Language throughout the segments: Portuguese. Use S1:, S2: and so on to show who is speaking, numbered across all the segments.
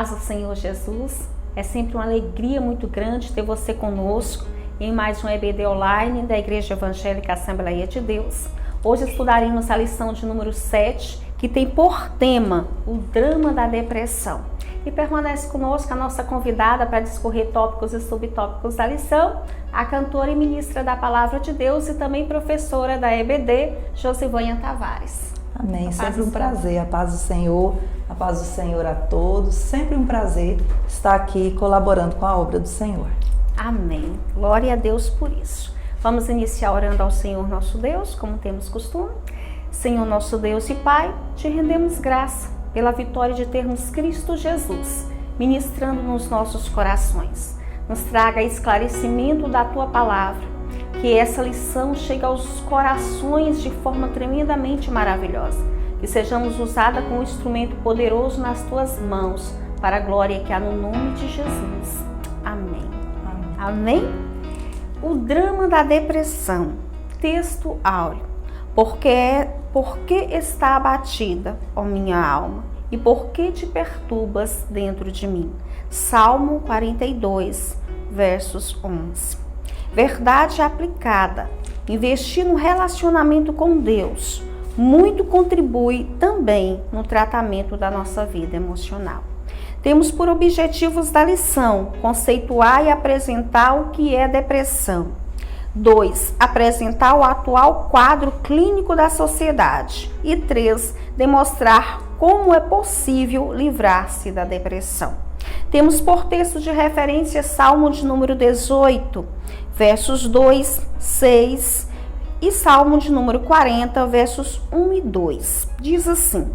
S1: paz do Senhor Jesus. É sempre uma alegria muito grande ter você conosco em mais um EBD online da Igreja Evangélica Assembleia de Deus. Hoje estudaremos a lição de número 7, que tem por tema o drama da depressão. E permanece conosco a nossa convidada para discorrer tópicos e subtópicos da lição, a cantora e ministra da Palavra de Deus e também professora da EBD, Josivânia Tavares.
S2: Amém, sempre um prazer, a paz do Senhor a todos, sempre um prazer estar aqui colaborando com a obra do Senhor.
S1: Amém, glória a Deus por isso. Vamos iniciar orando ao Senhor nosso Deus, como temos costume. Senhor nosso Deus e Pai, te rendemos graça pela vitória de termos Cristo Jesus, ministrando nos nossos corações. Nos traga esclarecimento da Tua Palavra, que essa lição chegue aos corações de forma tremendamente maravilhosa, que sejamos usados como um instrumento poderoso nas Tuas mãos, para a glória que há no nome de Jesus. Amém. Amém? O drama da depressão. Texto áureo. Por que está abatida, ó minha alma, e por que te perturbas dentro de mim? Salmo 42, versos 11. Verdade aplicada. Investir no relacionamento com Deus muito contribui também no tratamento da nossa vida emocional. Temos por objetivos da lição conceituar e apresentar o que é depressão. 2. Apresentar o atual quadro clínico da sociedade. E 3. Demonstrar como é possível livrar-se da depressão. Temos por texto de referência Salmo de número 18, versos 2, 6 e Salmo de número 40, versos 1 e 2. Diz assim: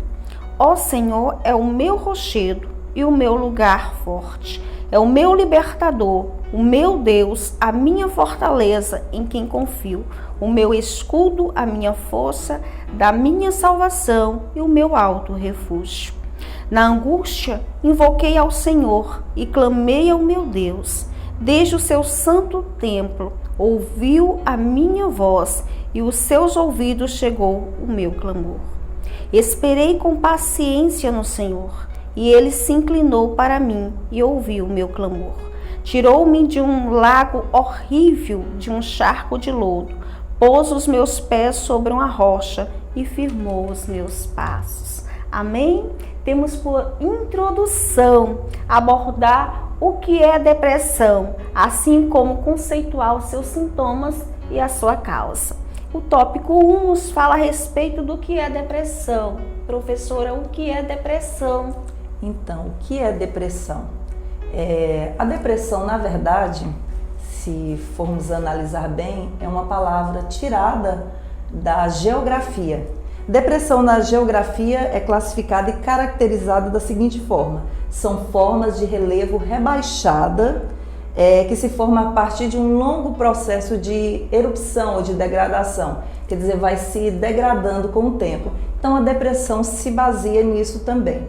S1: Ó Senhor é o meu rochedo e o meu lugar forte. É o meu libertador, o meu Deus, a minha fortaleza em quem confio, o meu escudo, a minha força, da minha salvação e o meu alto refúgio. Na angústia, invoquei ao Senhor e clamei ao meu Deus. Desde o seu santo templo, ouviu a minha voz e os seus ouvidos chegou o meu clamor. Esperei com paciência no Senhor. E ele se inclinou para mim e ouviu o meu clamor. Tirou-me de um lago horrível, de um charco de lodo, pôs os meus pés sobre uma rocha e firmou os meus passos. Amém? Temos por introdução abordar o que é depressão, assim como conceituar os seus sintomas e a sua causa. O tópico 1 nos fala a respeito do que é depressão. Professora, o que é depressão?
S2: Então, o que é depressão? A depressão, na verdade, se formos analisar bem, é uma palavra tirada da geografia. Depressão na geografia é classificada e caracterizada da seguinte forma: são formas de relevo rebaixada que se forma a partir de um longo processo de erupção ou de degradação, quer dizer, vai se degradando com o tempo. Então, a depressão se baseia nisso também.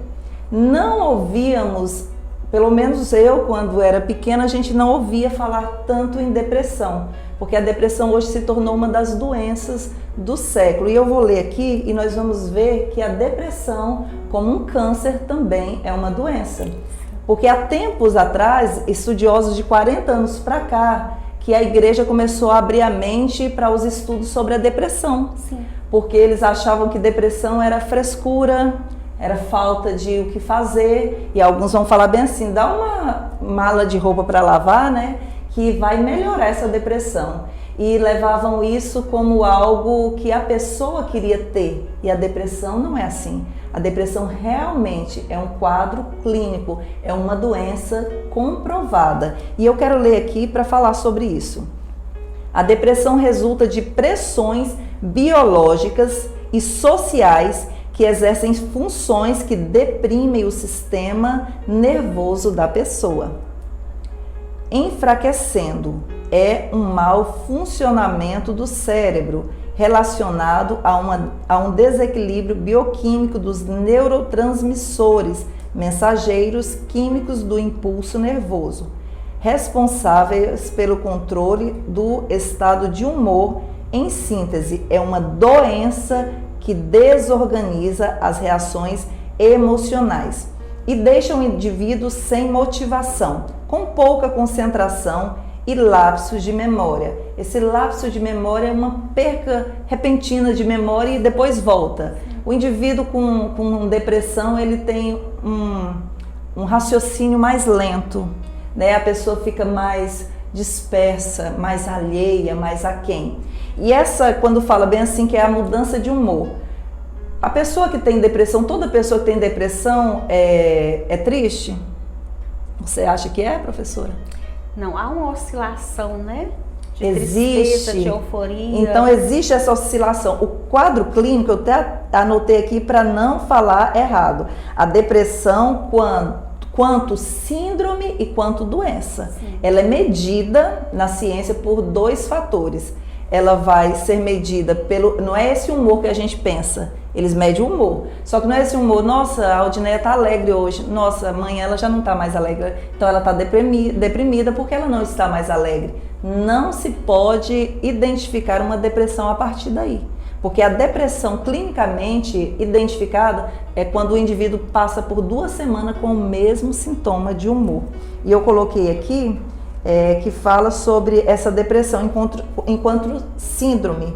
S2: Não ouvíamos, pelo menos eu, quando era pequena, a gente não ouvia falar tanto em depressão, porque a depressão hoje se tornou uma das doenças do século. E eu vou ler aqui e nós vamos ver que a depressão, como um câncer, também é uma doença. Porque há tempos atrás, estudiosos de 40 anos para cá, que a igreja começou a abrir a mente para os estudos sobre a depressão. Sim. Porque eles achavam que depressão era frescura, era falta de o que fazer, e alguns vão falar bem assim: dá uma mala de roupa para lavar, né, que vai melhorar essa depressão. E levavam isso como algo que a pessoa queria ter, e a depressão não é assim. A depressão realmente é um quadro clínico, é uma doença comprovada. E eu quero ler aqui para falar sobre isso. A depressão resulta de pressões biológicas e sociais que exercem funções que deprimem o sistema nervoso da pessoa, enfraquecendo. É um mau funcionamento do cérebro relacionado a um desequilíbrio bioquímico dos neurotransmissores, mensageiros químicos do impulso nervoso, responsáveis pelo controle do estado de humor. Em síntese, é uma doença que desorganiza as reações emocionais. e deixam o indivíduo sem motivação, com pouca concentração e lapsos de memória. Esse lapso de memória é uma perca repentina de memória e depois volta. O indivíduo com depressão, ele tem um raciocínio mais lento, né? A pessoa fica mais dispersa, mais alheia, mais aquém. E essa, quando fala bem assim, que é a mudança de humor. A pessoa que tem depressão, toda pessoa que tem depressão é triste? Você acha que é, professora?
S1: Não, há uma oscilação, né? De
S2: existe,
S1: tristeza, de euforia.
S2: Então existe essa oscilação. O quadro clínico, eu até anotei aqui para não falar errado. A depressão, quanto síndrome e quanto doença. Sim. Ela é medida na ciência por 2 fatores. Ela vai ser medida pelo... Não é esse humor que a gente pensa. Eles medem o humor. Só que não é esse humor, nossa, a Aldineia está alegre hoje. Nossa, amanhã ela já não está mais alegre. Então ela está deprimida porque ela não está mais alegre. Não se pode identificar uma depressão a partir daí. Porque a depressão clinicamente identificada é quando o indivíduo passa por 2 semanas com o mesmo sintoma de humor. E eu coloquei aqui que fala sobre essa depressão enquanto síndrome.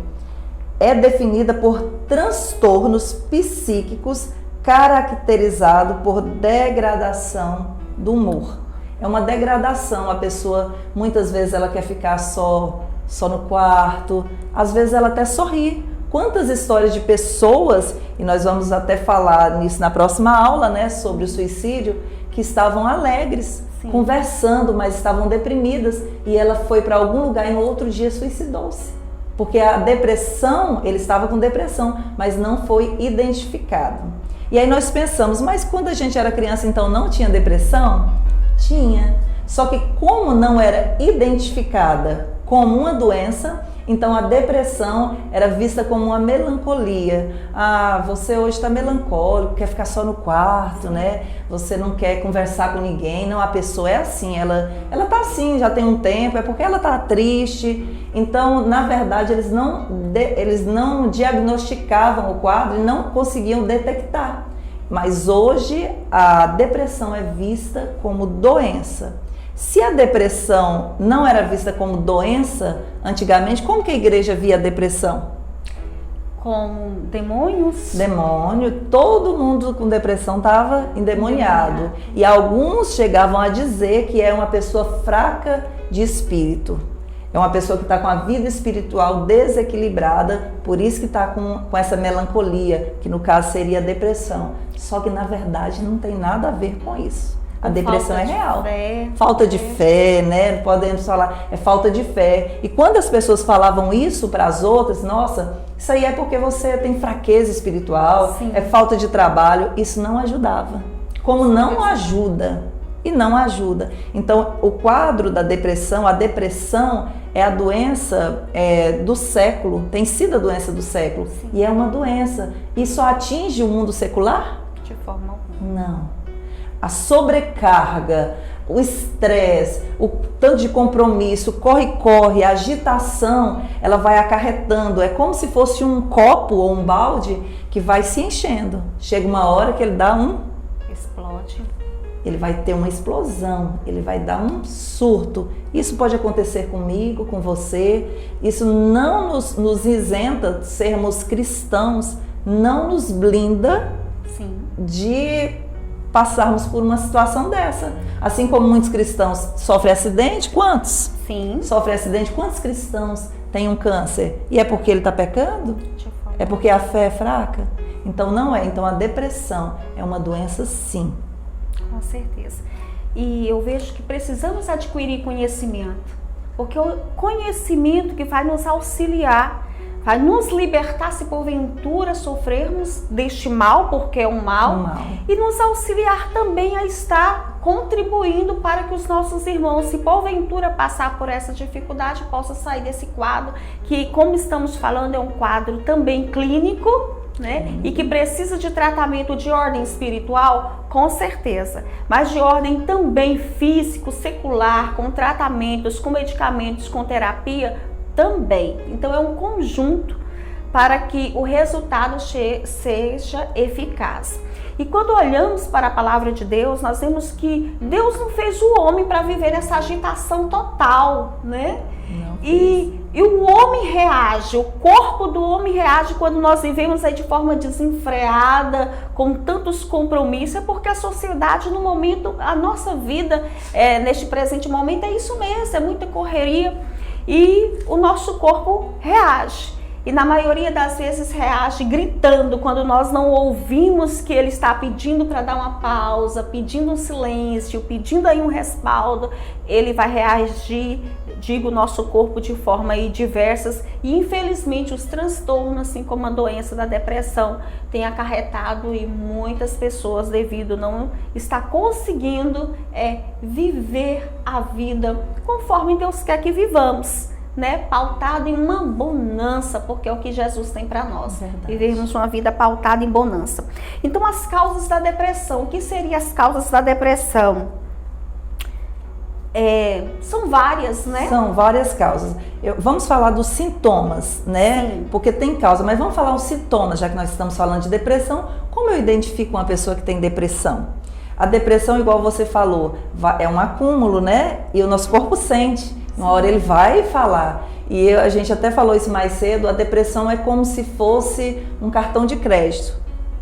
S2: É definida por transtornos psíquicos caracterizado por degradação do humor. É uma degradação, a pessoa muitas vezes ela quer ficar só no quarto, às vezes ela até sorri. Quantas histórias de pessoas, e nós vamos até falar nisso na próxima aula, né, sobre o suicídio, que estavam alegres, sim, conversando, mas estavam deprimidas, e ela foi para algum lugar e no outro dia suicidou-se. Porque a depressão, ele estava com depressão, mas não foi identificado. E aí nós pensamos, mas quando a gente era criança, então não tinha depressão? Tinha. Só que como não era identificada como uma doença, então a depressão era vista como uma melancolia. Ah, você hoje está melancólico, quer ficar só no quarto, né? Você não quer conversar com ninguém. Não, a pessoa é assim, ela tá assim já tem um tempo, é porque ela tá triste. Então, na verdade, eles não diagnosticavam o quadro e não conseguiam detectar. Mas hoje a depressão é vista como doença. Se a depressão não era vista como doença, antigamente, como que a igreja via a depressão?
S1: Como demônios?
S2: Demônio, todo mundo com depressão estava endemoniado. E alguns chegavam a dizer que é uma pessoa fraca de espírito. É uma pessoa que está com a vida espiritual desequilibrada, por isso que está com essa melancolia, que no caso seria a depressão. Só que na verdade não tem nada a ver com isso. A depressão é real. Falta de fé, né? Podemos falar, é falta de fé. E quando as pessoas falavam isso para as outras, nossa, isso aí é porque você tem fraqueza espiritual, sim, é falta de trabalho, isso não ajudava. Como não ajuda, e não ajuda. Então, o quadro da depressão, a depressão é a doença do século, tem sido a doença do século, sim, e é uma doença. E só atinge o mundo secular?
S1: De forma alguma.
S2: Não. A sobrecarga, o estresse, o tanto de compromisso, corre-corre, a agitação, ela vai acarretando. É como se fosse um copo ou um balde que vai se enchendo. Chega uma hora que ele dá
S1: explode.
S2: Ele vai ter uma explosão, ele vai dar um surto. Isso pode acontecer comigo, com você. Isso não nos isenta de sermos cristãos, não nos blinda, sim, de passarmos por uma situação dessa. Assim como muitos cristãos sofrem acidente, quantos?
S1: Sim.
S2: Sofrem acidente, quantos cristãos têm um câncer? E é porque ele está pecando? É porque a fé é fraca? Então não é. Então a depressão é uma doença, sim.
S1: Com certeza. E eu vejo que precisamos adquirir conhecimento, porque o conhecimento que vai nos auxiliar, vai nos libertar se porventura sofrermos deste mal, porque é um mal, e nos auxiliar também a estar contribuindo para que os nossos irmãos, se porventura passar por essa dificuldade, possam sair desse quadro, que, como estamos falando, é um quadro também clínico, né? E que precisa de tratamento de ordem espiritual, com certeza, mas de ordem também físico, secular, com tratamentos, com medicamentos, com terapia, também. Então é um conjunto para que o resultado seja eficaz. E quando olhamos para a palavra de Deus, nós vemos que Deus não fez o homem para viver nessa agitação total, né? E o homem reage, o corpo do homem reage quando nós vivemos aí de forma desenfreada, com tantos compromissos, é porque a sociedade no momento, a nossa vida neste presente momento é isso mesmo, é muita correria e o nosso corpo reage. E na maioria das vezes reage gritando quando nós não ouvimos que ele está pedindo para dar uma pausa, pedindo um silêncio, pedindo aí um respaldo, ele vai reagir, digo, o nosso corpo de forma aí diversas e infelizmente os transtornos, assim como a doença da depressão, tem acarretado em muitas pessoas devido não estar conseguindo viver a vida conforme Deus quer que vivamos. Né, pautado em uma bonança, porque é o que Jesus tem para nós. Vivermos uma vida pautada em bonança. Então, as causas da depressão. O que seriam as causas da depressão? São várias, né?
S2: São várias causas. Vamos falar dos sintomas, né? Sim. Porque tem causa, mas vamos falar os sintomas, já que nós estamos falando de depressão. Como eu identifico uma pessoa que tem depressão? A depressão, igual você falou, é um acúmulo, né? E o nosso corpo sente. Uma hora ele vai falar. E a gente até falou isso mais cedo, a depressão é como se fosse um cartão de crédito.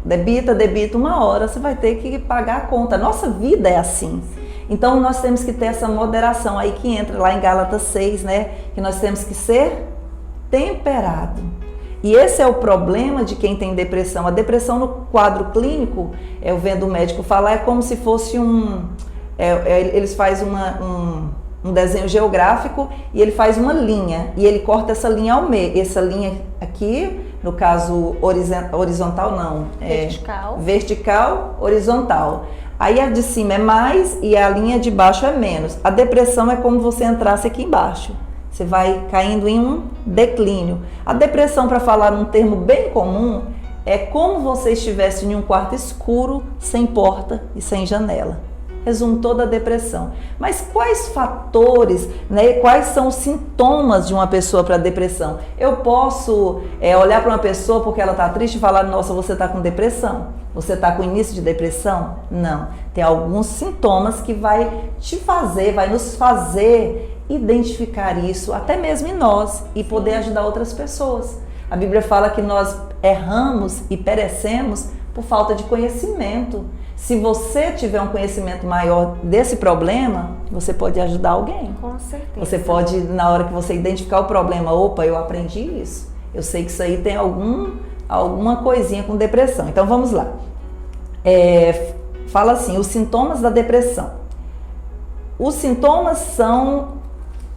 S2: Debita, uma hora você vai ter que pagar a conta. Nossa vida é assim. Então nós temos que ter essa moderação. Aí que entra lá em Gálatas 6, né? Que nós temos que ser temperado. E esse é o problema de quem tem depressão. A depressão no quadro clínico, eu vendo o médico falar, é como se fosse eles fazem um desenho geográfico e ele faz uma linha e ele corta essa linha ao meio. Essa linha aqui, no caso horizontal não, vertical, horizontal. Aí a de cima é mais e a linha de baixo é menos. A depressão é como você entrasse aqui embaixo. Você vai caindo em um declínio. A depressão, para falar um termo bem comum, é como você estivesse em um quarto escuro, sem porta e sem janela. Resumo toda a depressão. Mas quais fatores, né, quais são os sintomas de uma pessoa para depressão? Eu posso olhar para uma pessoa porque ela está triste e falar, nossa, você está com depressão? Você está com início de depressão? Não. Tem alguns sintomas que vai nos fazer identificar isso, até mesmo em nós, e poder ajudar outras pessoas. A Bíblia fala que nós erramos e perecemos por falta de conhecimento. Se você tiver um conhecimento maior desse problema, você pode ajudar alguém.
S1: Com certeza.
S2: Você pode, na hora que você identificar o problema, opa, eu aprendi isso. Eu sei que isso aí tem alguma coisinha com depressão. Então vamos lá. Fala assim, os sintomas da depressão. Os sintomas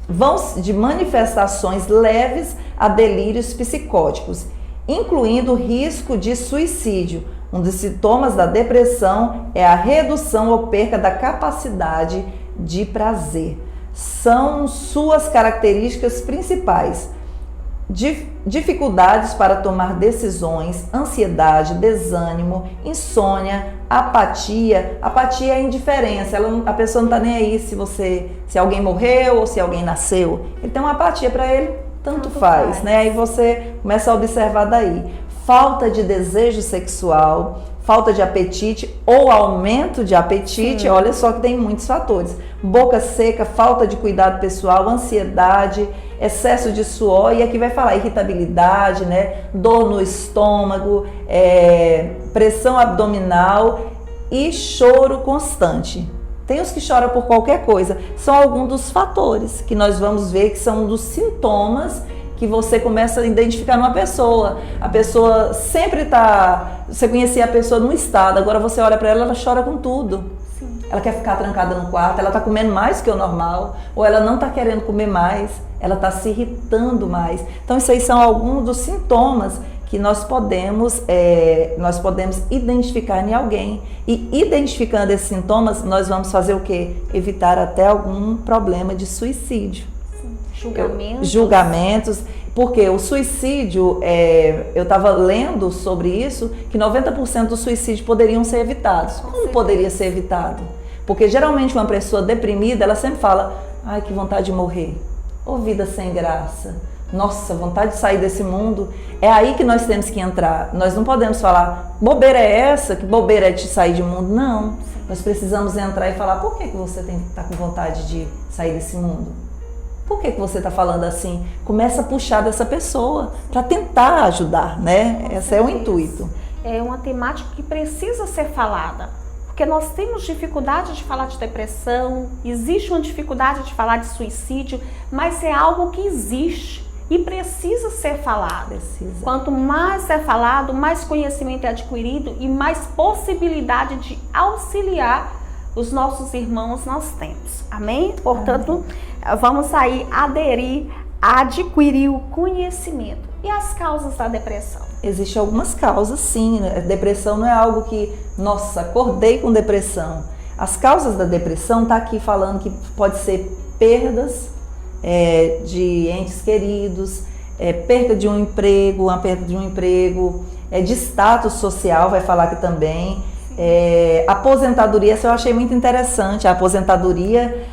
S2: vão de manifestações leves a delírios psicóticos, incluindo o risco de suicídio. Um dos sintomas da depressão é a redução ou perca da capacidade de prazer. São suas características principais: dificuldades para tomar decisões, ansiedade, desânimo, insônia, apatia. Apatia é indiferença, a pessoa não está nem aí se alguém morreu ou se alguém nasceu. Ele tem uma apatia, para ele tanto faz, né? Aí você começa a observar daí. Falta de desejo sexual, falta de apetite ou aumento de apetite. Sim. Olha só que tem muitos fatores. Boca seca, falta de cuidado pessoal, ansiedade, excesso de suor, e aqui vai falar irritabilidade, né? Dor no estômago, pressão abdominal e choro constante. Tem os que choram por qualquer coisa. São alguns dos fatores que nós vamos ver que são um dos sintomas que você começa a identificar numa pessoa. A pessoa sempre você conhecia a pessoa num estado, agora você olha para ela chora com tudo. Sim. Ela quer ficar trancada no quarto, ela está comendo mais que o normal, ou ela não está querendo comer mais, ela está se irritando mais. Então isso aí são alguns dos sintomas que nós podemos identificar em alguém. E identificando esses sintomas, nós vamos fazer o quê? Evitar até algum problema de suicídio. Julgamentos, porque o suicídio, eu estava lendo sobre isso, que 90% dos suicídios poderiam ser evitados. Como poderia ser evitado? Porque geralmente uma pessoa deprimida, ela sempre fala, ai, que vontade de morrer, ou vida sem graça, nossa, vontade de sair desse mundo, é aí que nós temos que entrar. Nós não podemos falar, bobeira é essa, que bobeira é de sair de mundo. Não, nós precisamos entrar e falar, por que você está com vontade de sair desse mundo? Por que você está falando assim? Começa a puxar dessa pessoa para tentar ajudar, né? Esse é o intuito.
S1: É uma temática que precisa ser falada, porque nós temos dificuldade de falar de depressão, existe uma dificuldade de falar de suicídio, mas é algo que existe e precisa ser falado.
S2: Precisa.
S1: Quanto mais é falado, mais conhecimento é adquirido e mais possibilidade de auxiliar os nossos irmãos nós temos. Amém? Portanto, vamos aí aderir, adquirir o conhecimento. E as causas da depressão?
S2: Existem algumas causas, sim. Depressão não é algo que, nossa, acordei com depressão. As causas da depressão está aqui falando que pode ser perdas de entes queridos, perda de um emprego, de status social, vai falar aqui também. Aposentadoria, isso eu achei muito interessante. A aposentadoria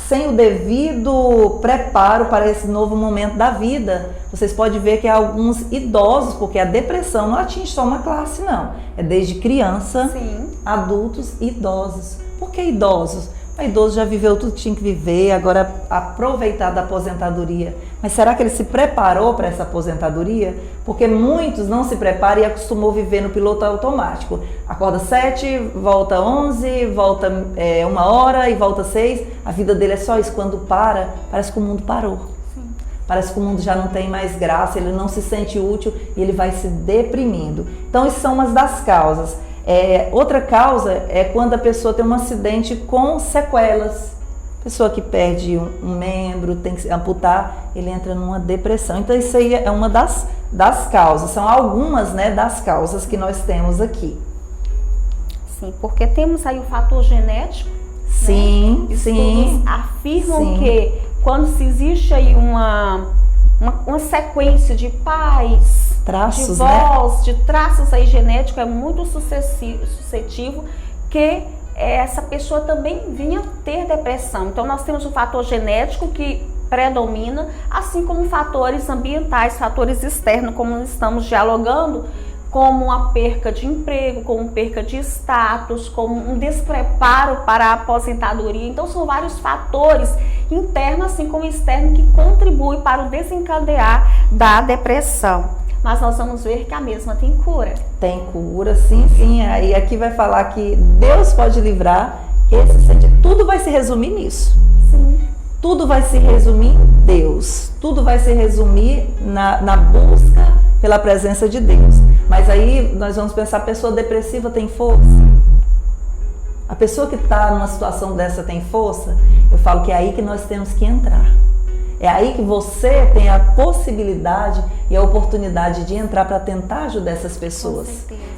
S2: sem o devido preparo para esse novo momento da vida. Vocês podem ver que há alguns idosos, porque a depressão não atinge só uma classe, não. É desde criança,
S1: Sim.
S2: adultos e idosos. Por que idosos? O idoso já viveu tudo que tinha que viver, agora aproveitar da aposentadoria. Mas será que ele se preparou para essa aposentadoria? Porque muitos não se preparam e acostumou a viver no piloto automático. Acorda 7, volta 11, volta 1 hora e volta 6. A vida dele é só isso. Quando para, parece que o mundo parou.
S1: Sim.
S2: Parece que o mundo já não tem mais graça, ele não se sente útil e ele vai se deprimindo. Então, isso são umas das causas. Outra causa é quando a pessoa tem um acidente com sequelas. Pessoa que perde um membro, tem que amputar, ele entra numa depressão. Então isso aí é uma das causas, são algumas, né, das causas que nós temos aqui.
S1: Sim, porque temos aí o fator genético.
S2: Sim,
S1: né?
S2: sim.
S1: Estudos afirmam
S2: Sim.
S1: que quando se existe aí uma sequência de pais,
S2: Traços,
S1: de vós, de traços aí genéticos, é muito suscetível que essa pessoa também vinha ter depressão. Então nós temos o fator genético que predomina, assim como fatores ambientais, fatores externos, como estamos dialogando, como a perca de emprego, como perca de status, como um despreparo para a aposentadoria. Então são vários fatores internos, assim como externos, que contribuem para o desencadear da depressão. Mas nós vamos ver que a mesma tem cura.
S2: Tem cura, sim, sim. Aí aqui vai falar que Deus pode livrar esse sentimento. Tudo vai se resumir nisso.
S1: Sim.
S2: Tudo vai se resumir em Deus. Tudo vai se resumir na busca pela presença de Deus. Mas aí nós vamos pensar, a pessoa depressiva tem força? A pessoa que está numa situação dessa tem força? Eu falo que é aí que nós temos que entrar. É aí que você tem a possibilidade e a oportunidade de entrar para tentar ajudar essas pessoas.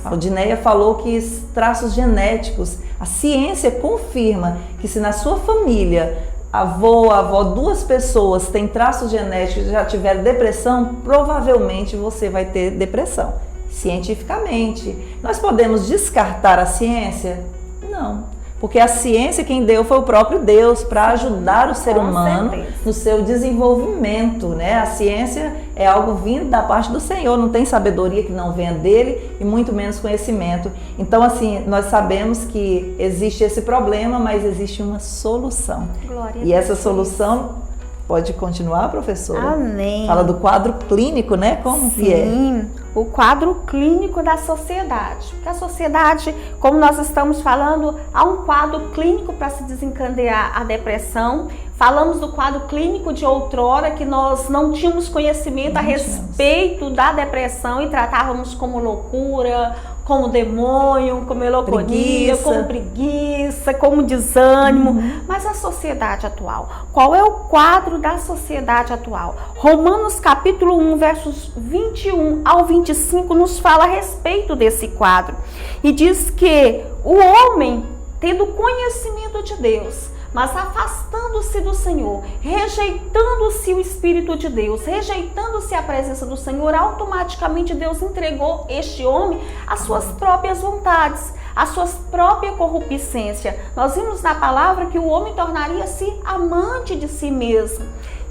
S2: A Aldineia falou que traços genéticos, a ciência confirma que se na sua família, avó, 2 pessoas têm traços genéticos e já tiveram depressão, provavelmente você vai ter depressão. Cientificamente. Nós podemos descartar a ciência? Não. Porque a ciência quem deu foi o próprio Deus para ajudar o ser humano no seu desenvolvimento, né? A ciência é algo vindo da parte do Senhor, não tem sabedoria que não venha dele e muito menos conhecimento. Então, assim, nós sabemos que existe esse problema, mas existe uma solução.
S1: Glória
S2: e
S1: a
S2: essa
S1: Deus.
S2: solução... Pode continuar, professora?
S1: Amém.
S2: Fala do quadro clínico, né? Como que é?
S1: Sim, o quadro clínico da sociedade. Porque a sociedade, como nós estamos falando, há um quadro clínico para se desencadear a depressão. Falamos do quadro clínico de outrora, que nós não tínhamos conhecimento a respeito da depressão e tratávamos como loucura, como demônio, como melancolia, como preguiça, como desânimo. Mas a sociedade atual, qual é o quadro da sociedade atual? Romanos capítulo 1, versos 21 ao 25 nos fala a respeito desse quadro. E diz que o homem, tendo conhecimento de Deus, mas afastando-se do Senhor, rejeitando-se o Espírito de Deus, rejeitando-se a presença do Senhor, automaticamente Deus entregou este homem às suas próprias vontades, à sua própria concupiscência. Nós vimos na palavra que o homem tornaria-se amante de si mesmo.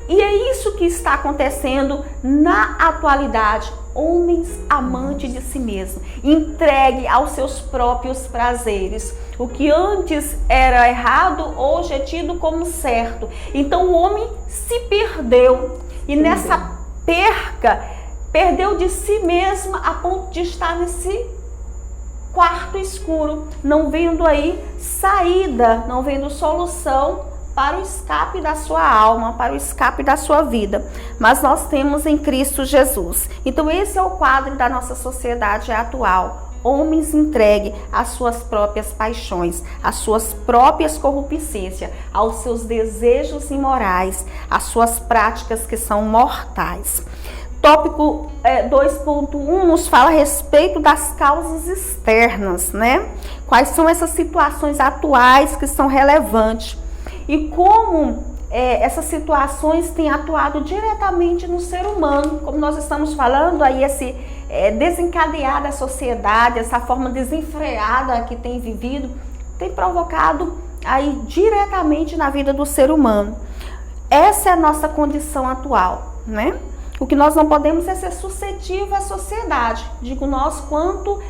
S1: E é isso que está acontecendo na atualidade. Homens amantes de si mesmo, entregue aos seus próprios prazeres. O que antes era errado, hoje é tido como certo. Então o homem se perdeu. E nessa perca, perdeu de si mesmo a ponto de estar nesse quarto escuro, não vendo aí saída, não vendo solução para o escape da sua alma, para o escape da sua vida. Mas nós temos em Cristo Jesus. Então esse é o quadro da nossa sociedade atual. Homens entregues às suas próprias paixões, às suas próprias corruptências, aos seus desejos imorais, às suas práticas que são mortais. Tópico 2.1 nos fala a respeito das causas externas, né? Quais são essas situações atuais que são relevantes e como essas situações têm atuado diretamente no ser humano, como nós estamos falando aí, esse desencadear da sociedade, essa forma desenfreada que tem vivido, tem provocado aí diretamente na vida do ser humano. Essa é a nossa condição atual, né? O que nós não podemos é ser suscetível à sociedade. Digo nós, quanto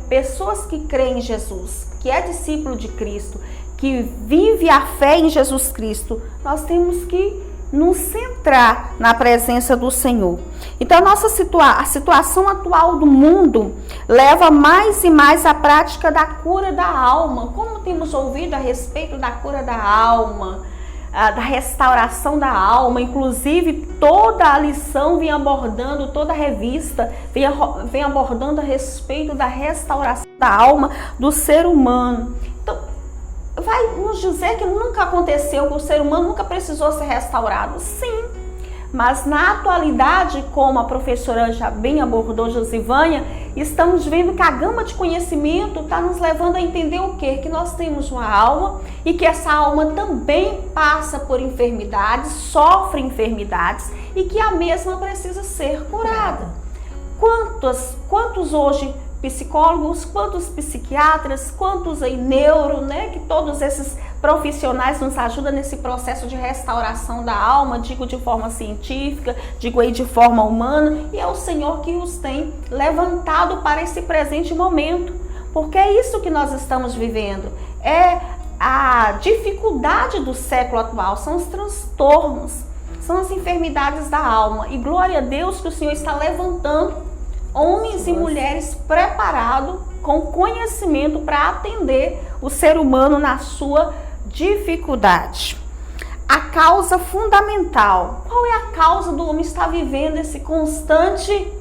S1: pessoas que creem em Jesus, que é discípulo de Cristo, que vive a fé em Jesus Cristo, nós temos que nos centrar na presença do Senhor. Então a situação atual do mundo leva mais e mais à prática da cura da alma. Como temos ouvido a respeito da cura da alma, da restauração da alma, inclusive toda a lição vem abordando, toda a revista vem abordando a respeito da restauração da alma do ser humano. Então, vai nos dizer que nunca aconteceu, que o ser humano nunca precisou ser restaurado? Sim, mas na atualidade, como a professora já bem abordou, Josivânia, estamos vendo que a gama de conhecimento está nos levando a entender o quê? Que nós temos uma alma e que essa alma também passa por enfermidades, sofre enfermidades e que a mesma precisa ser curada. Quantos hoje psicólogos, quantos psiquiatras, quantos aí neuro, né? Que todos esses profissionais nos ajudam nesse processo de restauração da alma, digo de forma científica, digo aí de forma humana, e é o Senhor que os tem levantado para esse presente momento, porque é isso que nós estamos vivendo, é a dificuldade do século atual, são os transtornos, são as enfermidades da alma, e glória a Deus que o Senhor está levantando homens e mulheres preparados com conhecimento para atender o ser humano na sua dificuldade. A causa fundamental. Qual é a causa do homem estar vivendo esse constante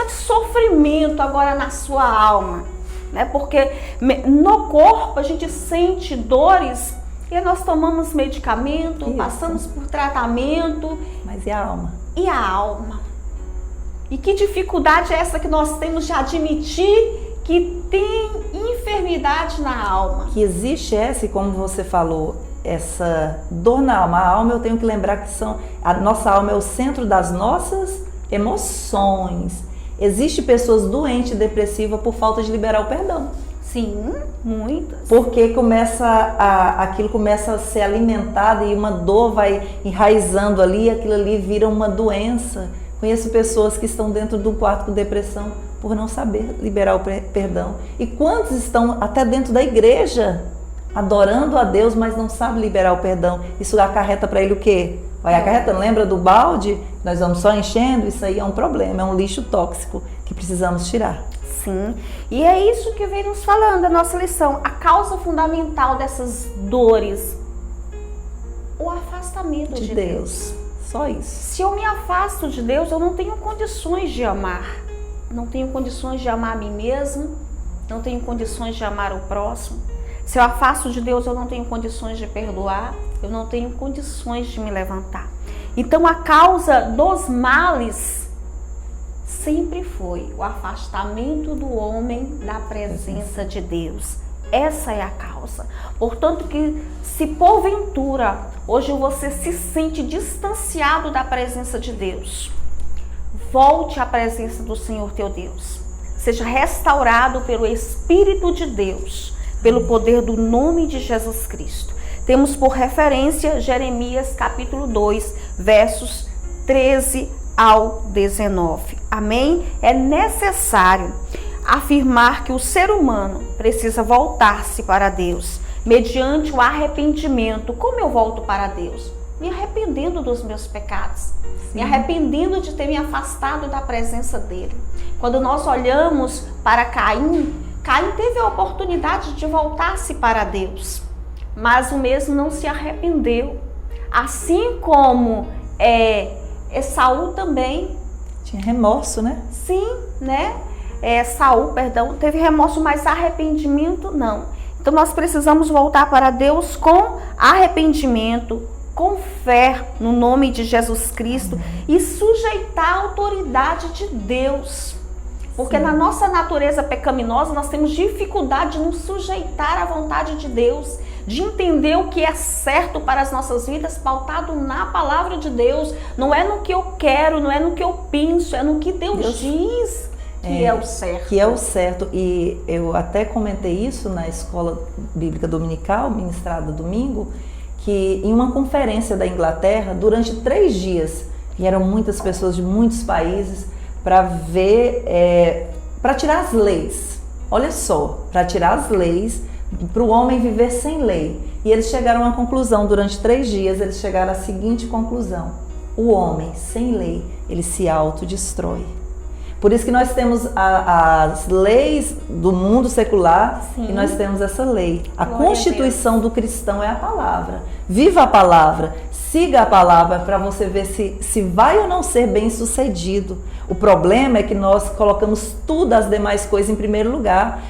S1: sofrimento agora na sua alma? Né? Porque no corpo a gente sente dores e nós tomamos medicamento, passamos por tratamento.
S2: Mas e a alma?
S1: E a alma? E que dificuldade é essa que nós temos de admitir que tem enfermidade na alma?
S2: Que existe essa, e como você falou, essa dor na alma. A alma, eu tenho que lembrar que a nossa alma é o centro das nossas emoções. Existe pessoas doentes, depressivas por falta de liberar o perdão.
S1: Sim, muitas.
S2: Porque aquilo começa a ser alimentado e uma dor vai enraizando ali, e aquilo ali vira uma doença. Conheço pessoas que estão dentro de um quarto com depressão por não saber liberar o perdão. E quantos estão até dentro da igreja adorando a Deus, mas não sabem liberar o perdão? Isso acarreta para ele o quê? Vai acarretando. Lembra do balde? Nós vamos só enchendo? Isso aí é um problema, é um lixo tóxico que precisamos tirar.
S1: Sim, e é isso que vem nos falando a nossa lição. A causa fundamental dessas dores, o afastamento de Deus.
S2: Só isso.
S1: Se eu me afasto de Deus, eu não tenho condições de amar. Não tenho condições de amar a mim mesmo. Não tenho condições de amar o próximo. Se eu afasto de Deus, eu não tenho condições de perdoar. Eu não tenho condições de me levantar. Então, a causa dos males sempre foi o afastamento do homem da presença de Deus. Essa é a causa. Portanto, que se porventura hoje você se sente distanciado da presença de Deus, volte à presença do Senhor teu Deus. Seja restaurado pelo Espírito de Deus, pelo poder do nome de Jesus Cristo. temos por referência Jeremias capítulo 2, versos 13 ao 19. Amém? É necessário afirmar que o ser humano precisa voltar-se para Deus mediante o arrependimento. Como eu volto para Deus? Me arrependendo dos meus pecados, me arrependendo de ter me afastado da presença dele. Quando nós olhamos para Caim, Caim teve a oportunidade de voltar-se para Deus, mas o mesmo não se arrependeu. Assim como Saul também.
S2: Tinha remorso, né?
S1: Sim, né? Saul, perdão, teve remorso, mas arrependimento não. Então nós precisamos voltar para Deus com arrependimento, com fé no nome de Jesus Cristo e sujeitar a autoridade de Deus. Porque na nossa natureza pecaminosa nós temos dificuldade de nos sujeitar à vontade de Deus, de entender o que é certo para as nossas vidas, pautado na palavra de Deus. Não é no que eu quero, não é no que eu penso, é no que Deus diz que é o certo.
S2: Que é o certo. E eu até comentei isso na escola bíblica dominical, ministrada domingo, que em uma conferência da Inglaterra, durante 3 dias, vieram muitas pessoas de muitos países para ver, para tirar as leis. Olha só, para tirar as leis, para o homem viver sem lei. E eles chegaram a uma conclusão, durante 3 dias, eles chegaram à seguinte conclusão: o homem sem lei, ele se autodestrói. Por isso que nós temos as leis do mundo secular. Sim. E nós temos essa lei. A constituição do cristão é a palavra. Viva a palavra, siga a palavra para você ver se vai ou não ser bem sucedido. O problema é que nós colocamos tudo as demais coisas em primeiro lugar.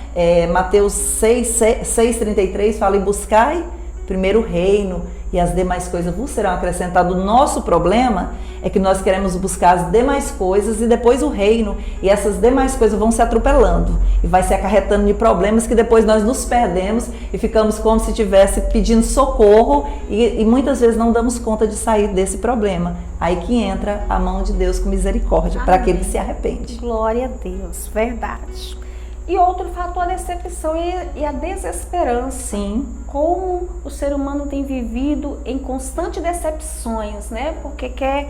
S2: Mateus 6,33 fala: e buscai primeiro o reino e as demais coisas vos serão acrescentadas. O nosso problema é que nós queremos buscar as demais coisas e depois o reino, e essas demais coisas vão se atropelando e vai se acarretando de problemas que depois nós nos perdemos e ficamos como se estivesse pedindo socorro e muitas vezes não damos conta de sair desse problema. Aí que entra a mão de Deus com misericórdia para aquele que se arrepende.
S1: Glória a Deus, verdade. E outro fator, a decepção e a desesperança.
S2: Sim.
S1: Como o ser humano tem vivido em constantes decepções, né? Porque quer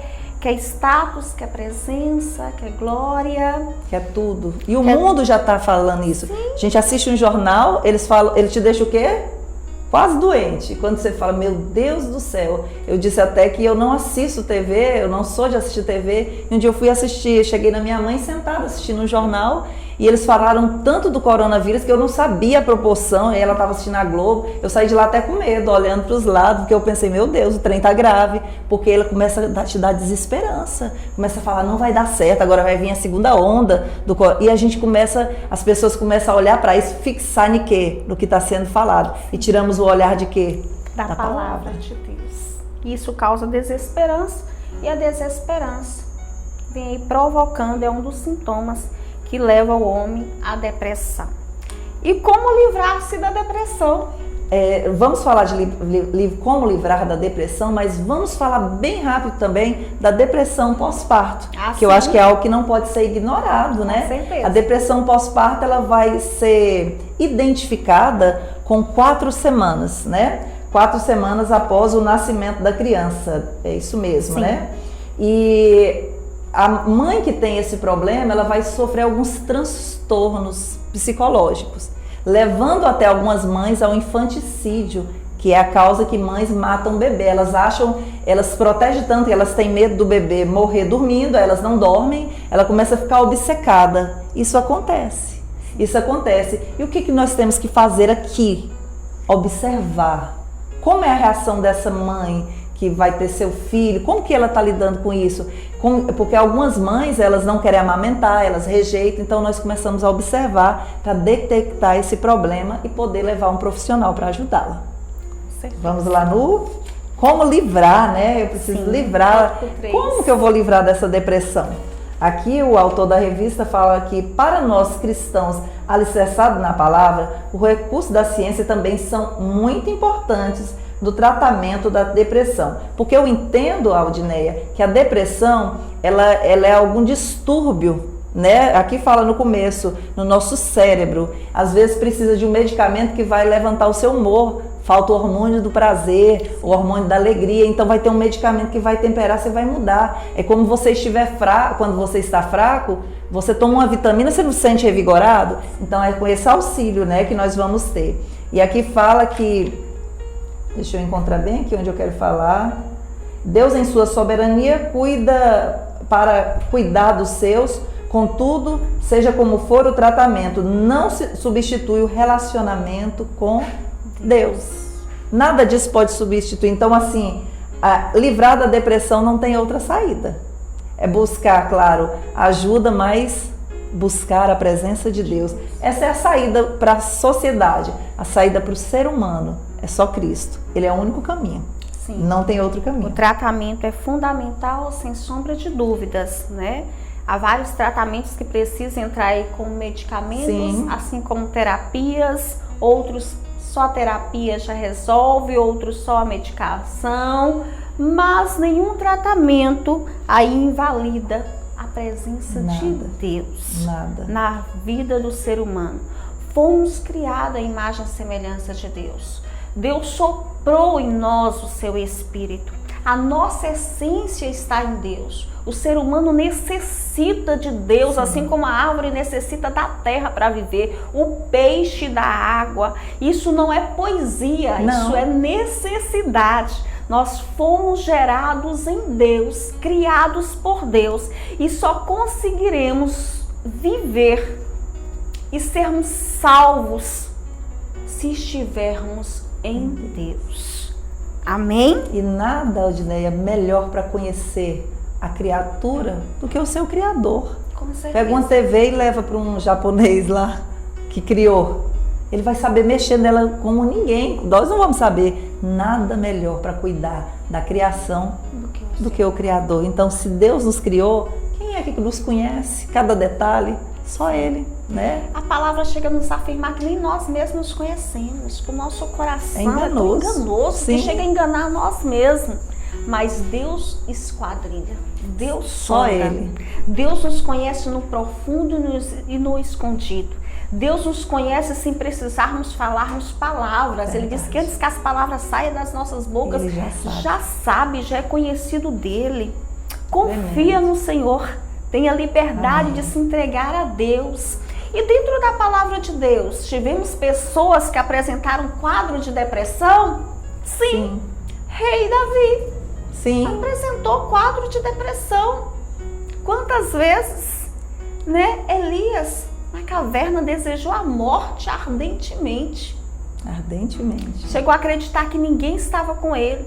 S1: status, quer presença, quer glória.
S2: Quer tudo. E o mundo já está falando isso. Sim. A gente assiste um jornal, eles falam, ele te deixa o quê? Quase doente. Quando você fala, meu Deus do céu, eu disse até que eu não assisto TV, eu não sou de assistir TV. E um dia eu fui assistir, cheguei na minha mãe sentada assistindo um jornal e eles falaram tanto do coronavírus que eu não sabia a proporção. E ela estava assistindo a Globo, eu saí de lá até com medo, olhando para os lados, porque eu pensei, meu Deus, o trem tá grave, porque ela começa a te dar desesperança, começa a falar, não vai dar certo, agora vai vir a segunda onda e a gente as pessoas começam a olhar para isso, fixar em quê? No que está sendo falado, e tiramos o olhar de quê?
S1: Da palavra de Deus. Isso causa desesperança, e a desesperança vem aí provocando, é um dos sintomas que leva o homem à depressão. E como livrar-se da depressão?
S2: Vamos falar de como livrar da depressão, mas vamos falar bem rápido também da depressão pós-parto, que eu acho que é algo que não pode ser ignorado, né?
S1: Com certeza.
S2: A depressão pós-parto, ela vai ser identificada com 4 semanas, né? 4 semanas após o nascimento da criança, é isso mesmo, sim, né? E a mãe que tem esse problema, ela vai sofrer alguns transtornos psicológicos, levando até algumas mães ao infanticídio, que é a causa que mães matam o bebê. Elas protegem tanto que elas têm medo do bebê morrer dormindo, elas não dormem, ela começa a ficar obcecada. Isso acontece. E o que nós temos que fazer aqui? Observar. Como é a reação dessa mãe que vai ter seu filho? Como que ela está lidando com isso? Porque algumas mães, elas não querem amamentar, elas rejeitam, então nós começamos a observar para detectar esse problema e poder levar um profissional para ajudá-la. Vamos lá no como livrar, né? Eu preciso livrar. Como que eu vou livrar dessa depressão? Aqui o autor da revista fala que para nós cristãos alicerçados na palavra, o recurso da ciência também são muito importantes do tratamento da depressão. Porque eu entendo, Aldineia, que a depressão ela é algum distúrbio, né? Aqui fala no começo, no nosso cérebro. Às vezes precisa de um medicamento que vai levantar o seu humor, falta o hormônio do prazer, o hormônio da alegria, então vai ter um medicamento que vai temperar, você vai mudar. É como você estiver fraco, quando você está fraco, você toma uma vitamina, você não se sente revigorado? Então é com esse auxílio, né, que nós vamos ter. E aqui fala que, deixa eu encontrar bem aqui onde eu quero falar, Deus em sua soberania para cuidar dos seus, contudo, seja como for o tratamento, não se substitui o relacionamento com Deus. Nada disso pode substituir. Então, assim, livrar da depressão não tem outra saída. É buscar, claro, ajuda, mas buscar a presença de Deus. Essa é a saída para a sociedade, a saída para o ser humano. É só Cristo. Ele é o único caminho. Sim. Não tem outro caminho.
S1: O tratamento é fundamental, sem sombra de dúvidas, né? Há vários tratamentos que precisam entrar aí com medicamentos, sim, assim como terapias, outros só terapia já resolve, outros só a medicação, mas nenhum tratamento aí invalida a presença de Deus na vida do ser humano. Fomos criados à imagem e semelhança de Deus. Deus soprou em nós o seu Espírito. A nossa essência está em Deus. O ser humano necessita de Deus, sim, assim como a árvore necessita da terra para viver, o peixe da água. Isso não é poesia, não. Isso é necessidade. Nós fomos gerados em Deus, criados por Deus, e só conseguiremos viver e sermos salvos se estivermos em Deus. Amém?
S2: E nada, Aldineia, melhor para conhecer a criatura do que o seu criador.
S1: Com certeza.
S2: Pega uma TV e leva para um japonês lá que criou. Ele vai saber mexer nela como ninguém. Nós não vamos saber nada melhor para cuidar da criação do que o Criador. Então, se Deus nos criou, quem é que nos conhece? Cada detalhe, só Ele, né?
S1: A palavra chega a nos afirmar que nem nós mesmos nos conhecemos. O nosso coração
S2: é enganoso,
S1: que chega a enganar nós mesmos. Mas Deus esquadrilha, Deus
S2: só Ele.
S1: Deus nos conhece no profundo e no escondido. Deus nos conhece sem precisarmos falarmos palavras. Ele diz que antes que as palavras saiam das nossas bocas,
S2: Ele
S1: já sabe, já é conhecido dele. Confia no Senhor, tenha liberdade de se entregar a Deus. E dentro da palavra de Deus, tivemos pessoas que apresentaram quadro de depressão? Sim. Rei Davi.
S2: Sim.
S1: Apresentou quadro de depressão. Quantas vezes, né, Elias na caverna desejou a morte ardentemente.
S2: Ardentemente.
S1: Chegou a acreditar que ninguém estava com ele.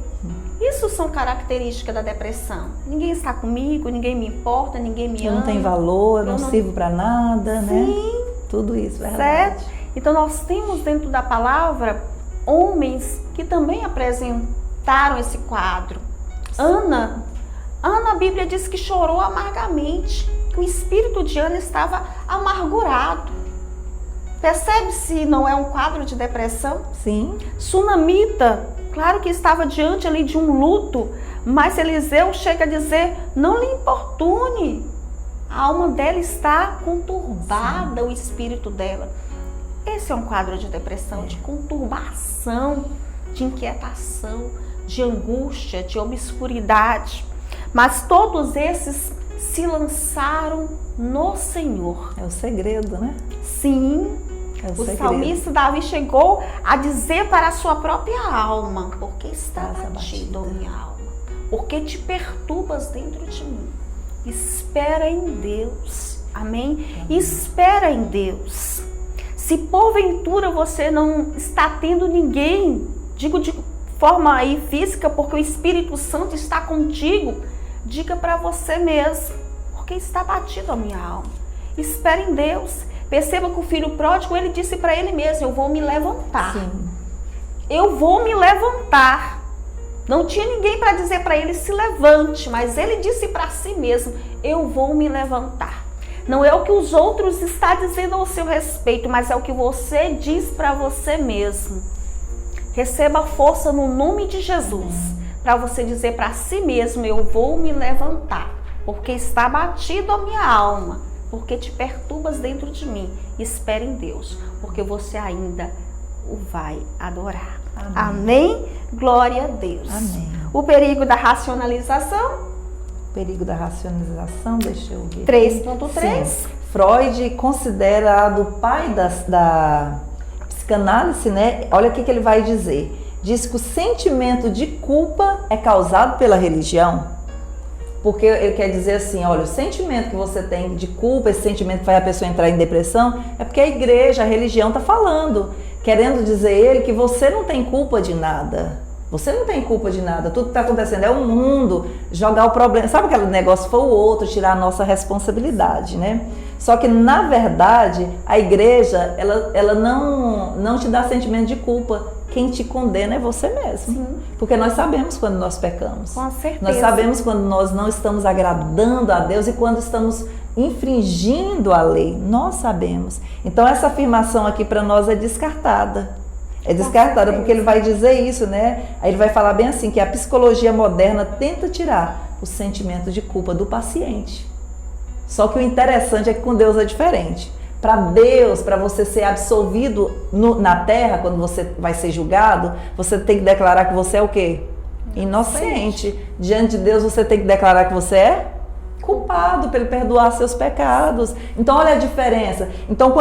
S1: Isso são características da depressão. Ninguém está comigo, ninguém me importa, ninguém me ama.
S2: Não tem valor, não sirvo para nada,
S1: sim,
S2: né? Tudo isso, verdade.
S1: Certo? Então nós temos dentro da palavra homens que também apresentaram esse quadro. Ana, a Bíblia diz que chorou amargamente, que o espírito de Ana estava amargurado. Percebe se não é um quadro de depressão?
S2: Sim.
S1: Sunamita, claro que estava diante ali de um luto, mas Eliseu chega a dizer, não lhe importune, a alma dela está conturbada, sim, o espírito dela. Esse é um quadro de depressão, de conturbação, de inquietação, de angústia, de obscuridade. Mas todos esses se lançaram no Senhor.
S2: É o segredo, né?
S1: Sim.
S2: É
S1: o salmista Davi chegou a dizer para a sua própria alma, por que está batido, minha alma? Por que te perturbas dentro de mim? Espera em Deus. Amém? Espera em Deus. Se porventura você não está tendo ninguém, digo de forma aí física, porque o Espírito Santo está contigo, diga para você mesmo, porque está batido a minha alma. Espera em Deus. Perceba que o filho pródigo, ele disse para ele mesmo, eu vou me levantar.
S2: Sim.
S1: Eu vou me levantar. Não tinha ninguém para dizer para ele se levante, mas ele disse para si mesmo, eu vou me levantar. Não é o que os outros estão dizendo ao seu respeito, mas é o que você diz para você mesmo. Receba força no nome de Jesus, para você dizer para si mesmo, eu vou me levantar, porque está batido a minha alma, porque te perturbas dentro de mim. Espere em Deus, porque você ainda o vai adorar.
S2: Amém.
S1: Amém? Glória a Deus.
S2: Amém.
S1: O perigo da racionalização,
S2: Perigo da racionalização, deixa eu ver.
S1: 3.3.
S2: Sim. Freud, considerado o pai da psicanálise, né? Olha o que ele vai dizer. Diz que o sentimento de culpa é causado pela religião. Porque ele quer dizer assim, olha, o sentimento que você tem de culpa, esse sentimento que faz a pessoa entrar em depressão, é porque a igreja, a religião está falando, querendo dizer ele que você não tem culpa de nada. Você não tem culpa de nada, tudo que está acontecendo é o mundo, jogar o problema, sabe aquele negócio, foi o outro, tirar a nossa responsabilidade, né? Só que, na verdade, a igreja, ela não te dá sentimento de culpa. Quem te condena é você mesmo.
S1: Sim.
S2: Porque nós sabemos quando nós pecamos.
S1: Com certeza.
S2: Nós sabemos quando nós não estamos agradando a Deus e quando estamos infringindo a lei. Nós sabemos. Então, essa afirmação aqui para nós é descartada. É descartada porque ele vai dizer isso, né? Aí ele vai falar bem assim, que a psicologia moderna tenta tirar o sentimento de culpa do paciente. Só que o interessante é que com Deus é diferente. Para Deus, para você ser absolvido na terra, quando você vai ser julgado, você tem que declarar que você é o quê? Inocente. Diante de Deus você tem que declarar que você é culpado para ele perdoar seus pecados. Então olha a diferença. Então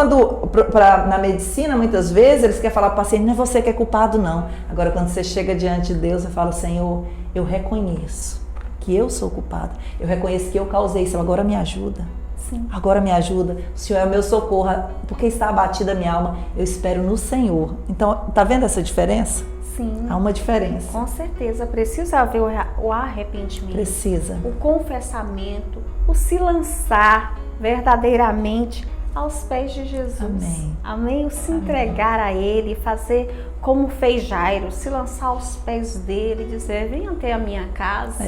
S2: na medicina muitas vezes eles querem falar para o paciente, não é você que é culpado não. Agora quando você chega diante de Deus você fala, Senhor, eu reconheço que eu sou culpado. Eu reconheço que eu causei isso, agora me ajuda.
S1: Sim.
S2: Agora me ajuda. O Senhor é o meu socorro, porque está abatida a minha alma. Eu espero no Senhor. Então, tá vendo essa diferença?
S1: Sim.
S2: Há uma diferença.
S1: Com certeza. Precisa haver o arrependimento.
S2: Precisa.
S1: O confessamento, o se lançar verdadeiramente aos pés de Jesus.
S2: Amém.
S1: Amém? O se entregar a Ele, fazer como fez Jairo, se lançar aos pés dele e dizer, venha até a minha casa.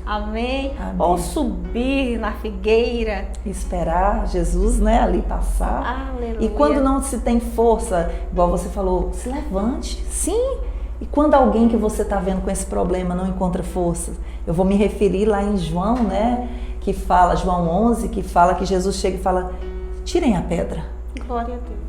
S1: Amém?
S2: Amém.
S1: Ou subir na figueira.
S2: Esperar Jesus, né, ali passar.
S1: Aleluia.
S2: E quando não se tem força, igual você falou, se levante. Sim. E quando alguém que você está vendo com esse problema não encontra força, eu vou me referir lá em João, né, que fala, João 11, que fala que Jesus chega e fala, tirem a pedra.
S1: Glória a Deus.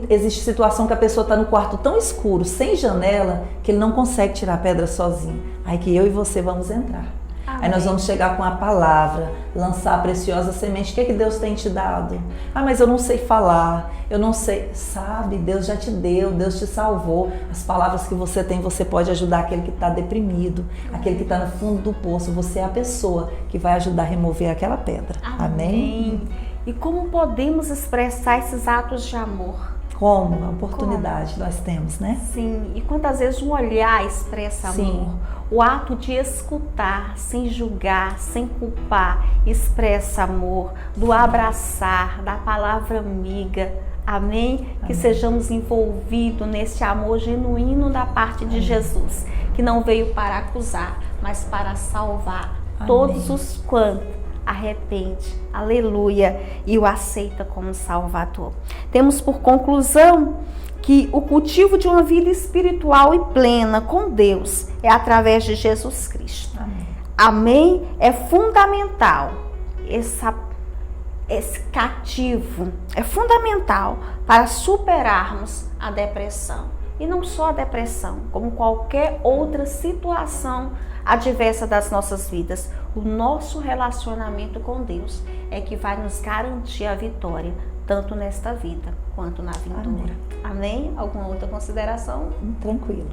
S2: Existe situação que a pessoa está no quarto tão escuro, sem janela, que ele não consegue tirar a pedra sozinho. Aí que eu e você vamos entrar.
S1: Amém.
S2: Aí nós vamos chegar com a palavra, lançar a preciosa semente. O que Deus tem te dado? Ah, mas eu não sei falar, eu não sei. Sabe, Deus já te deu, Deus te salvou. As palavras que você tem, você pode ajudar aquele que está deprimido, aquele que está no fundo do poço. Você é a pessoa que vai ajudar a remover aquela pedra. Amém?
S1: E como podemos expressar esses atos de amor?
S2: Como? A oportunidade nós temos, né?
S1: Sim, e quantas vezes um olhar expressa amor?
S2: Sim.
S1: O ato de escutar, sem julgar, sem culpar, expressa amor. Do abraçar, da palavra amiga. Amém? Que sejamos envolvidos nesse amor genuíno da parte de Jesus, que não veio para acusar, mas para salvar todos os quantos arrepende, aleluia, e o aceita como Salvador. Temos por conclusão que o cultivo de uma vida espiritual e plena com Deus é através de Jesus Cristo.
S2: Amém.
S1: Amém? É fundamental esse cativo, é fundamental para superarmos a depressão. E não só a depressão, como qualquer outra situação adversa das nossas vidas. O nosso relacionamento com Deus é que vai nos garantir a vitória, tanto nesta vida quanto na vindoura. Amém? Alguma outra consideração?
S2: Tranquilo.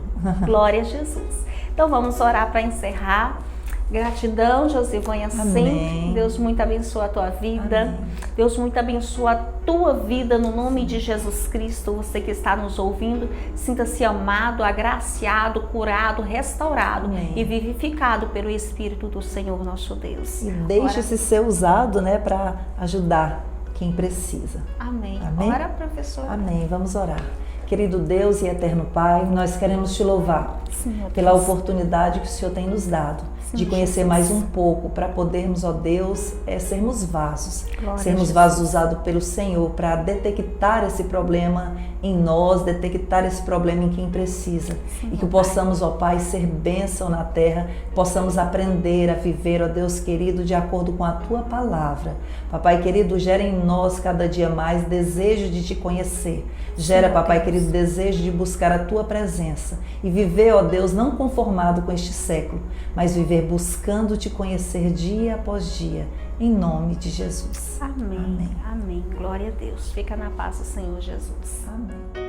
S1: Glória a Jesus. Então vamos orar para encerrar. Gratidão, Josivânia, sempre. Deus muito abençoa a tua vida.
S2: Amém.
S1: Deus muito abençoa a tua vida no nome de Jesus Cristo. Você que está nos ouvindo, sinta-se amado, agraciado, curado, restaurado. Amém. E vivificado pelo Espírito do Senhor nosso Deus.
S2: E deixe-se ser usado, né, para ajudar quem precisa.
S1: Amém.
S2: Amém.
S1: Ora, professora.
S2: Amém. Vamos orar. Querido Deus e eterno Pai, nós queremos te louvar
S1: Senhor
S2: pela
S1: Deus.
S2: oportunidade que o Senhor tem nos dado de conhecer mais um pouco, para podermos, ó Deus, sermos vasos.
S1: Glória
S2: sermos vasos usados pelo Senhor para detectar esse problema em nós, detectar esse problema em quem precisa.
S1: Sim,
S2: e que possamos, ó Pai, ser bênção na terra, possamos aprender a viver, ó Deus querido, de acordo com a Tua palavra. Papai querido, gera em nós cada dia mais desejo de Te conhecer. Gera,
S1: Sim,
S2: Papai
S1: Deus.
S2: querido, desejo de buscar a Tua presença e viver, ó Deus, não conformado com este século, mas viver buscando Te conhecer dia após dia, em nome de Jesus.
S1: Amém. Amém. Glória a Deus. Fica na paz do Senhor Jesus.
S2: Amém.